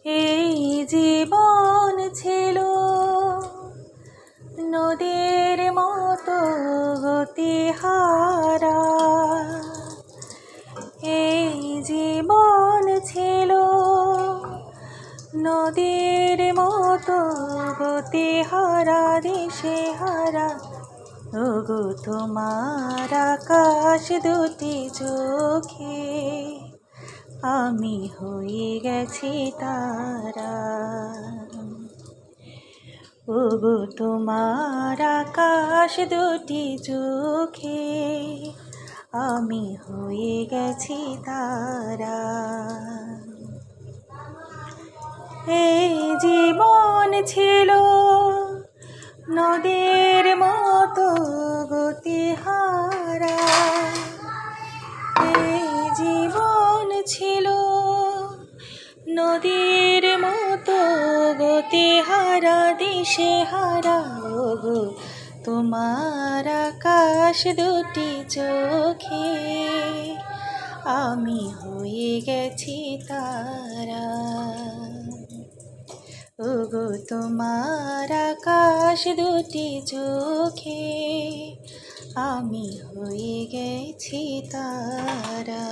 এই জীবন ছিল নদীর মতো গতিহারা, এই জীবন ছিল নদীর মতো গতিহারা, দিশেহারা। ওগো তোমার আকাশ দুটি চোখে আমি হয়ে গেছি তারা। ওগো তোমার আকাশ দুটি চোখে আমি হয়ে গেছি তারা। এই জীবন ছিল নদীর মতো গতিহারা, এই জীবন ছিল নদীর মতো গতিহারা, দিশেহারা। ওগো তোমার আকাশ দুটি চোখে আমি হয়ে গেছি তারা। ওগো তোমার আকাশ দুটি চোখে আমি হয়ে গেছি তারা।